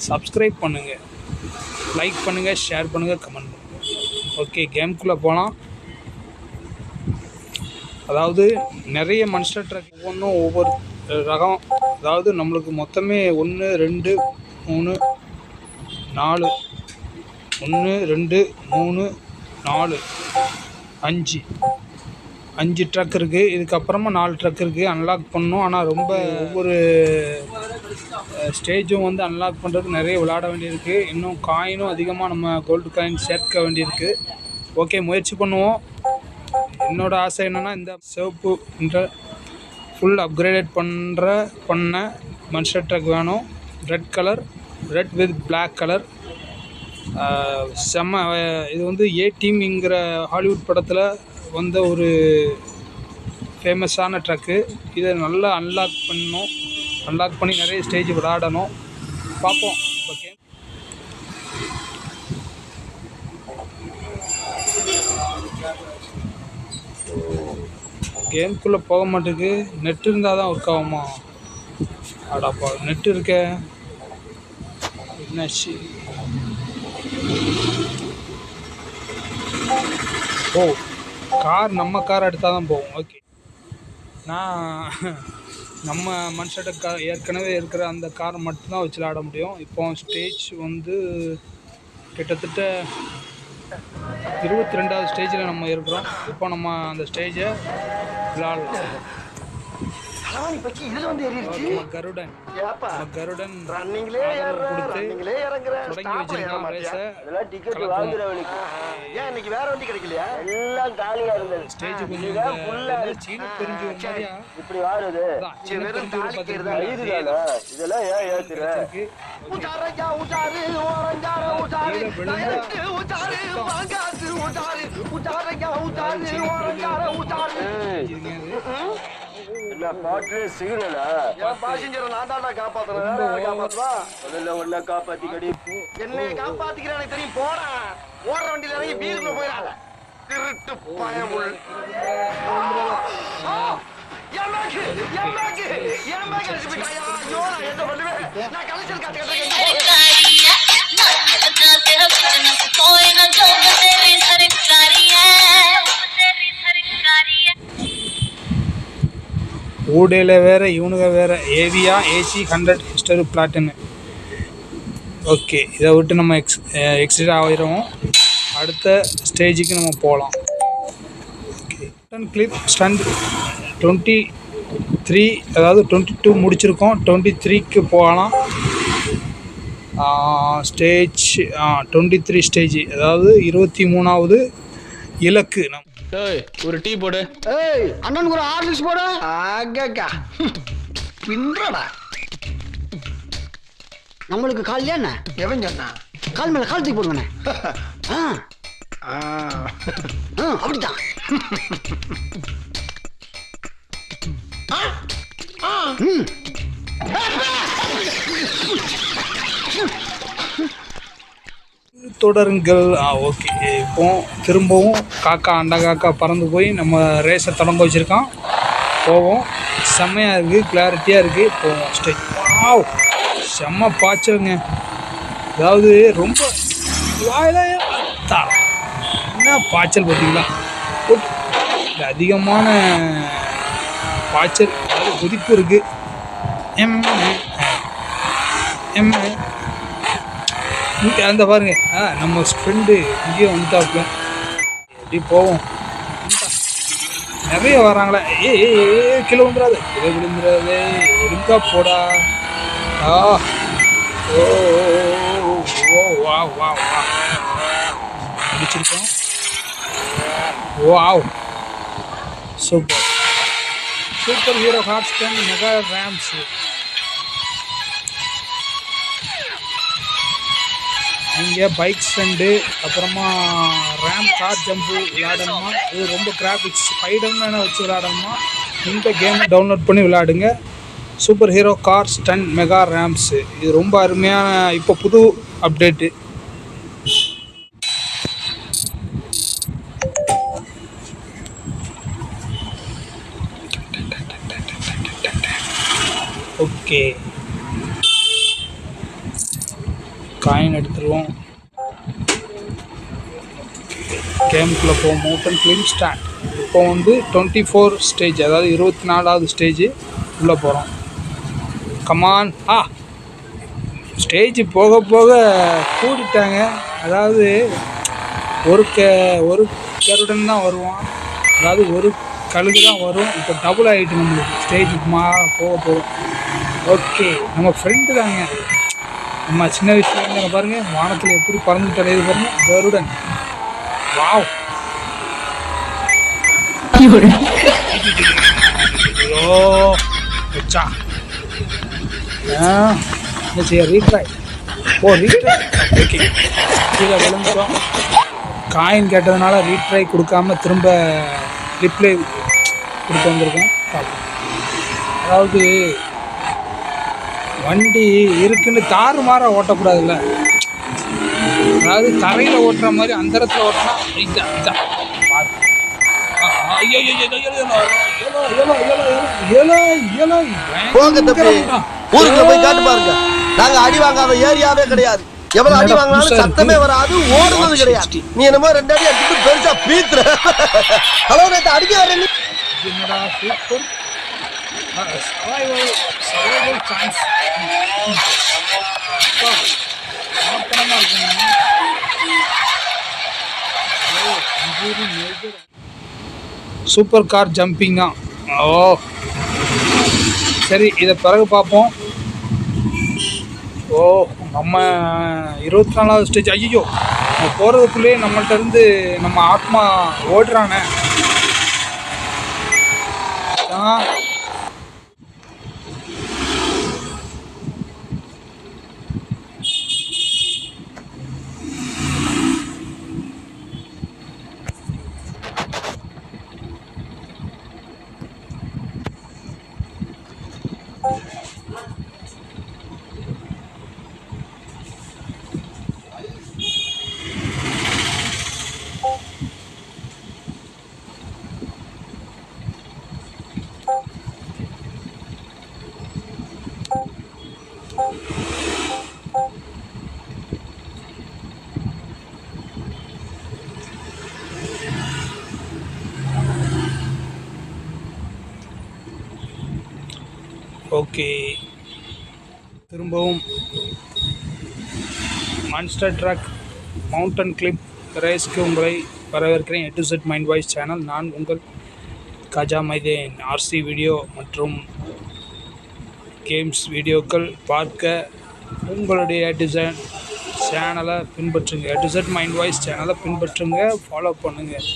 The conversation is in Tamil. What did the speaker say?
சப்ஸ்கிரைப் பண்ணுங்கள், லைக் பண்ணுங்கள், ஷேர் பண்ணுங்கள், கமெண்ட் பண்ணுங்கள். ஓகே, கேமுக்குள்ளே போகலாம். அதாவது நிறைய மான்ஸ்டர் ட்ரக் ஒவ்வொன்றும் ஒவ்வொரு ரகம். அதாவது நம்மளுக்கு மொத்தமே 1 2 3 4 1 2 3 4 5 ட்ரக் இருக்குது. இதுக்கப்புறமா 4 ட்ரக் இருக்குது, அன்லாக் பண்ணணும். ஆனால் ரொம்ப ஒவ்வொரு ஸ்டேஜும் வந்து அன்லாக் பண்ணுறதுக்கு நிறைய விளையாட வேண்டியிருக்கு. இன்னும் காயினும் அதிகமாக நம்ம கோல்டு காயின் சேர்க்க வேண்டியிருக்கு. ஓகே, முயற்சி பண்ணுவோம். என்னோடய ஆசை என்னென்னா, இந்த சிவப்பு என்ற ஃபுல் அப்கிரேடட் பண்ண மான்ஸ்டர் ட்ரக் வேணும். ரெட் வித் பிளாக் கலர் செம்ம. இது வந்து ஏ டீம்ங்கிற ஹாலிவுட் படத்தில் வந்த ஒரு ஃபேமஸான ட்ரக்கு. இதை நல்லா அன்லாக் பண்ணணும். அன்லாக் பண்ணி நிறைய ஸ்டேஜ் விளையாடணும். பார்ப்போம். ஓகே, கேமுக்குள்ளே போக மாட்டேங்குது. நெட் இருந்தால் தான் ஒர்க் ஆகுமா? அடாப்பா, நெட் இருக்க என்னாச்சு? ஓ, நம்ம கார் எடுத்தால் தான் போகும். ஓகே, நான் நம்ம மான்ஸ்டர் கார் ஏற்கனவே இருக்கிற அந்த காரை மட்டும்தான் வச்சு விளையாட முடியும். இப்போ ஸ்டேஜ் வந்து கிட்டத்தட்ட 22வது ஸ்டேஜில் நம்ம இருக்கிறோம். இப்போ நம்ம அந்த ஸ்டேஜை விளையாடலாம். கருடன் ரன்னிங்லே தொடங்கி வச்சிருக்கான் ரேஸை. இன்னைக்கு வேற வண்டி கிடைக்கலையா? எல்லாம் காலியா இருந்தது. ஸ்டேஜ் கொஞ்சம் சீன தெரிஞ்சு மாதிரியா இப்படி வாருது. இதெல்லாம் ஏன் ஏத்துற? உச்சாரஞ்சா உச்சாரு ஓரஞ்சார உச்சாரு உச்சாரு வாங்காது உச்சாரு உச்சாரஞ்சா உச்சாரு ஓரஞ்சார உச்சாரு. என்ன பாட்டு சிக்னலா? என் பாசஞ்சரை நான் தான்டா காப்பாத்துறேன். காப்பாத்துவா உள்ள காப்பாத்திக்கடி. என்னைய காப்பாத்திக்கிற எனக்கு தெரியும். போடா, ஓடுற வண்டியில இறங்கி வீட்டுக்குள்ள போயிடாத திருட்டு பயமுள். நான் கலைச்சல் காட்டுக்கிறேன். ஊடையில் வேறு இவனுங்க வேறு. ஏவியா ஏசி 100 ஹிஸ்டரி பிளாட்டினு. ஓகே, இதை விட்டு நம்ம எக்ஸிட் ஆகிடுவோம். அடுத்த ஸ்டேஜுக்கு நம்ம போகலாம். ஓகே, கிளிப் ஸ்டண்ட் 23, அதாவது 22 முடிச்சிருக்கோம். 23க்கு போகலாம். ஸ்டேஜ் 23 ஸ்டேஜ், அதாவது 23வது இலக்கு. ஒரு டீ போடு. அண்ணனுக்கு ஒரு ஹார்லிக்ஸ் போடு. ஆகா பின்றடா. நம்மளுக்கு கால் என்ன? எவன் சொன்னா? கால் மேல கால் தூக்கி போடுங்கண்ணே. அப்படித்தான். தொடருங்கள். ஓகே, இப்போ திரும்பவும் காக்கா அண்டா காக்கா பறந்து போய் நம்ம ரேஸை தொடங்க வச்சுருக்கான். போவோம். செம்மையாக இருக்குது, கிளாரிட்டியாக இருக்குது. போவோம் ஸ்டேஜ். செம்ம பாய்ச்சலுங்க. அதாவது ரொம்ப என்ன பாய்ச்சல் பார்த்தீங்களா? அதிகமான பாய்ச்சல், அதாவது கொதிப்பு இருக்குது. அந்த பாருங்க, நம்ம ஃப்ரெண்டு இங்கேயும் வந்துட்டாப்புல. எப்படி போவோம்? நிறைய வராங்களே. கீழே விழுந்துடாது, கீழே விழுந்துடாது. ஒழுங்கா போடா. ஓ வா வா வா முடிச்சிருக்கோம். Wow, super hero hot stunt mega ramps. இங்கே பைக் ஸ்டண்டு, அப்புறமா ரேம் கார் ஜம்பு விளையாடணுமா? இது ரொம்ப கிராஃபிக்ஸ் ஸ்பைடர்மேனை வச்சு விளையாடணுமா? இந்த கேமை டவுன்லோட் பண்ணி விளையாடுங்க. Super hero car stunt mega ramps. இது ரொம்ப அருமையான இப்போ புது அப்டேட்டு. ஓகே, காயின் எடுத்துருவோம். கேமுக்குள்ளே போவோம். Mountain claim start. இப்போ வந்து 24 ஸ்டேஜ், அதாவது 24வது ஸ்டேஜ் உள்ளே போகிறோம். கமான். ஸ்டேஜ் போக போக கூடிட்டாங்க. அதாவது ஒரு கருடன் தான் வருவான், அதாவது ஒரு கழுகு தான் வரும். இப்போ டபுள் ஆகிட்டு நம்மளுக்கு ஸ்டேஜுக்கு போக போகிறோம். ஓகே, நம்ம ஃப்ரெண்டு தாங்க. நம்ம சின்ன வயசுல இருந்தாங்க பாருங்கள், வானத்தில் எப்படி பறந்து தலையுது பாருங்கள், கருடன். வாவ். வச்சா ரீட்ரை. ரீட்ரை. ஓகே, கீழே விழுந்துட்டோம். காயின் கேட்டதுனால ரீட்ரை கொடுக்காம திரும்ப ரிப்ளை கொடுத்து வந்திருக்கேன். அதாவது வண்டி இருக்குன்னு தாறுமாற ஓட்டக்கூடாதுல்ல. அதாவது தரையில் ஓட்டுற மாதிரி அந்த இடத்துல ஓட்டினா ஊருக்கு போய் காட்டு பாருங்க. நாங்க அடி வாங்காத ஏரியாவே கிடையாது. எவ்வளவு அடி வாங்கினாலும் சத்தமே வராது, ஓடுனது கிடையாது. நீ என்னமோ 2 அடி அடிச்சுட்டு பெருசா பீத்துற. ஹலோ, நேத்து அடிக்க வரேன். என்னடா super survival chance. Super car jumping தான். சரி, இதை பிறகு பார்ப்போம். நம்ம 24வது ஸ்டேஜ். ஐயோ, நம்ம போகிறதுக்குள்ளேயே நம்மள்ட்ட இருந்து நம்ம ஆத்மா ஓடுறானே. ஓகே, திரும்பவும் மான்ஸ்டர் ட்ரக் மவுண்டன் கிளிப் ரேஸ்க்கு உங்களை வரவேற்கிறேன். A to Z mind voice channel. நான் உங்கள் காஜா மைதேன். ஆர்சி வீடியோ மற்றும் கேம்ஸ் வீடியோக்கள் பார்க்க உங்களுடைய A to Z சேனலை பின்பற்றுங்க. A to Z mind voice சேனலை பின்பற்றுங்க, ஃபாலோ பண்ணுங்கள்.